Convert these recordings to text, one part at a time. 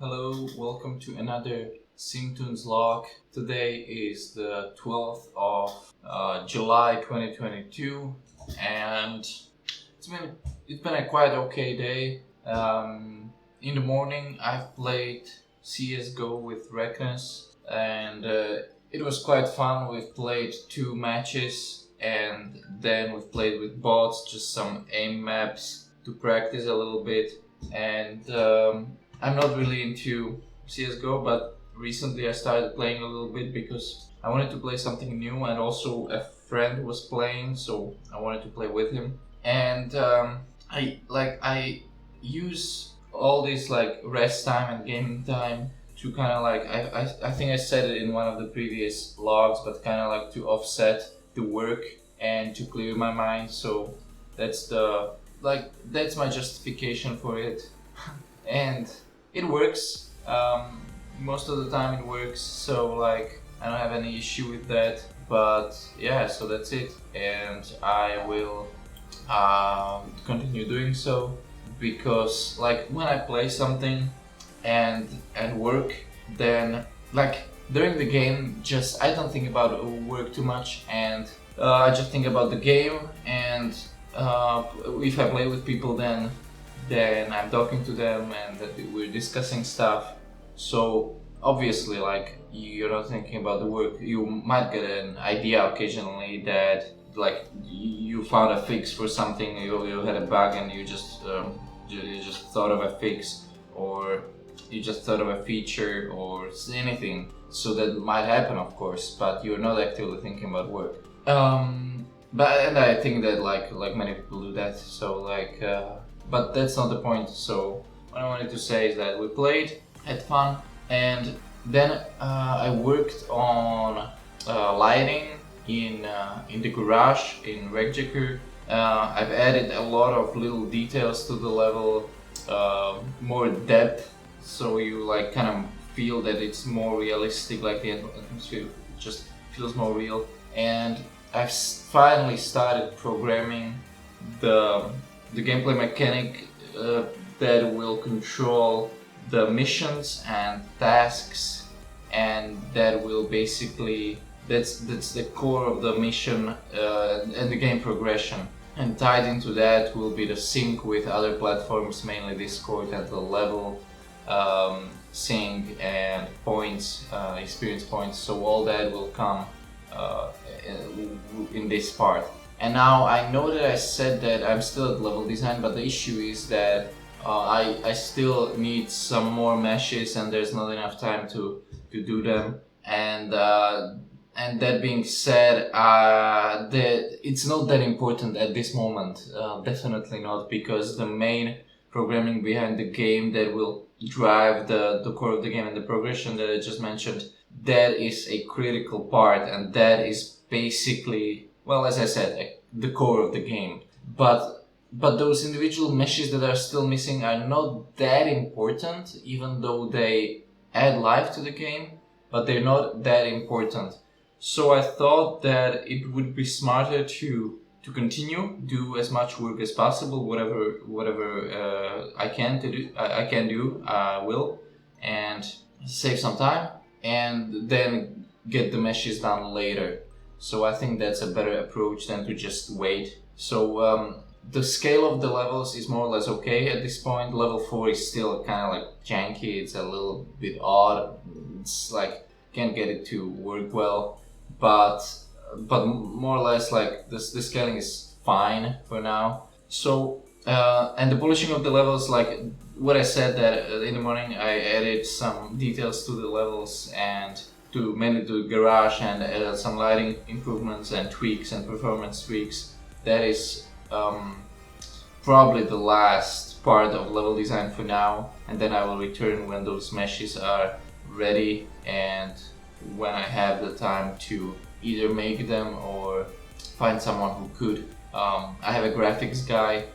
Hello, welcome to another Simtoon's log. Today is the 12th of July 2022, and it's been a quite okay day. In the morning, I've played CS:GO with Reckness, and it was quite fun. We've played 2 matches, and then we've played with bots, just some aim maps to practice a little bit, and I'm not really into CSGO, but recently I started playing a little bit because I wanted to play something new, and also a friend was playing, so I wanted to play with him. And I use all this like rest time and gaming time to kind of like I think I said it in one of the previous logs, but kind of like to offset the work and to clear my mind. So that's my justification for it, and it works. Most of the time it works, so like I don't have any issue with that. But yeah, so that's it, and I will continue doing so because like when I play something and work, then like during the game, just I don't think about work too much, and I just think about the game. And if I play with people, then I'm talking to them and we're discussing stuff. So obviously, like you're not thinking about the work. You might get an idea occasionally that like you found a fix for something. You had a bug and you just thought of a fix, or you just thought of a feature or anything. So that might happen, of course, but you're not actively thinking about work. And I think that like many people do that. So like. But that's not the point. So what I wanted to say is that we played, had fun, and then I worked on lighting in the garage in Regjaker. I've added a lot of little details to the level, more depth, so you like kind of feel that it's more realistic, like the atmosphere just feels more real. And I've finally started programming the gameplay mechanic that will control the missions and tasks, and that will basically that's the core of the mission and the game progression. And tied into that will be the sync with other platforms, mainly Discord, and the level sync and points, experience points. So all that will come in this part. And now I know that I said that I'm still at level design, but the issue is that I still need some more meshes, and there's not enough time to do them. And that being said, that it's not that important at this moment. Definitely not, because the main programming behind the game that will drive the core of the game and the progression that I just mentioned, that is a critical part, and that is basically, well, as I said, the core of the game. But those individual meshes that are still missing are not that important, even though they add life to the game, but they're not that important. So I thought that it would be smarter to continue, do as much work as possible, whatever I can do, I will, and save some time, and then get the meshes done later. So I think that's a better approach than to just wait. So the scale of the levels is more or less okay at this point. Level 4 is still kind of like janky. It's a little bit odd. It's like can't get it to work well, but more or less like the scaling is fine for now. So and the polishing of the levels, like what I said, that in the morning I added some details to the levels and mainly to garage, and added some lighting improvements and tweaks and performance tweaks. That is probably the last part of level design for now, and then I will return when those meshes are ready and when I have the time to either make them or find someone who could. I have a graphics guy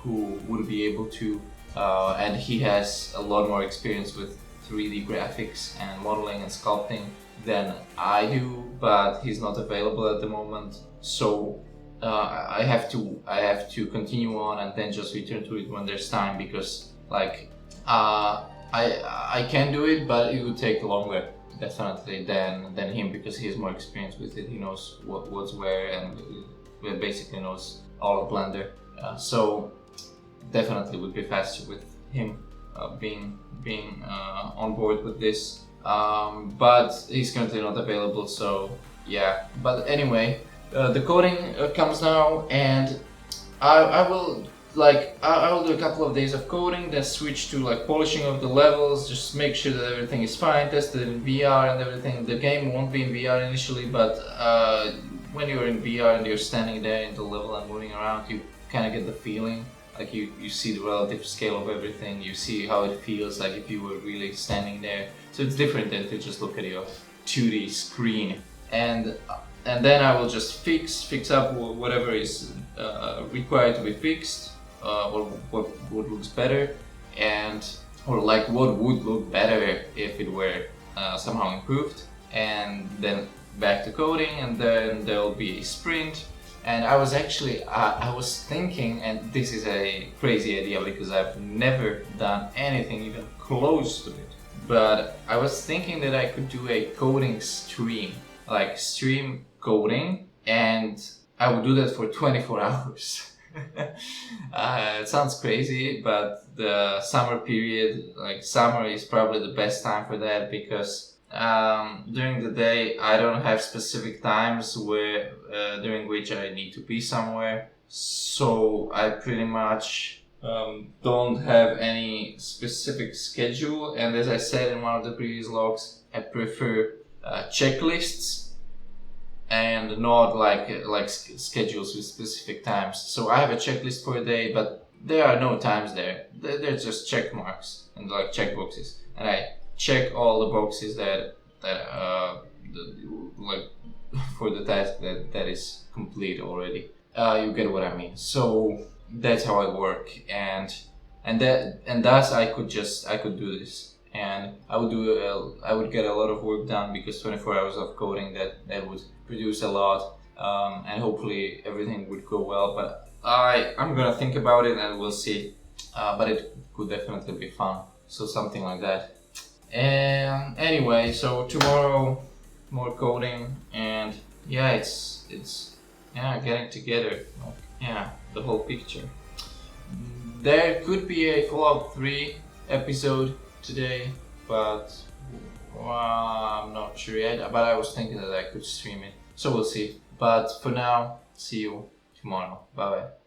who would be able to, and he has a lot more experience with 3D graphics and modeling and sculpting than I do, but he's not available at the moment. So I have to continue on and then just return to it when there's time, because like I can do it, but it would take longer definitely than him, because he has more experience with it. He knows what's where, and basically knows all of Blender. So definitely would be faster with him being on board with this. But he's currently not available, so yeah. But anyway, the coding comes now, and I will I will do a couple of days of coding, then switch to like polishing of the levels, just make sure that everything is fine, test it in VR and everything. The game won't be in VR initially, but when you're in VR and you're standing there in the level and moving around, you kind of get the feeling. Like you see the relative scale of everything, you see how it feels like if you were really standing there. So it's different than to just look at your 2D screen. And then I will just fix up whatever is required to be fixed, or what looks better, or like what would look better if it were somehow improved. And then back to coding, and then there will be a sprint. And I was actually, I was thinking, and this is a crazy idea because I've never done anything even close to it, but I was thinking that I could do a coding stream, like stream coding, and I would do that for 24 hours. It sounds crazy, but the summer period, like summer is probably the best time for that, because during the day I don't have specific times where during which I need to be somewhere, so I pretty much don't have any specific schedule. And as I said in one of the previous logs, I prefer checklists and not like schedules with specific times. So I have a checklist for a day, but there are no times there. They're just check marks and like check boxes, and I check all the boxes that like for the task that is complete already. You get what I mean. So that's how I work, and thus I could do this, and I would get a lot of work done, because 24 hours of coding that would produce a lot, and hopefully everything would go well. But I'm gonna think about it and we'll see. But it could definitely be fun. So something like that. And anyway, so tomorrow more coding, and yeah, it's getting together, the whole picture. There could be a Fallout 3 episode today, but I'm not sure yet. But I was thinking that I could stream it, so we'll see. But for now, see you tomorrow. Bye bye.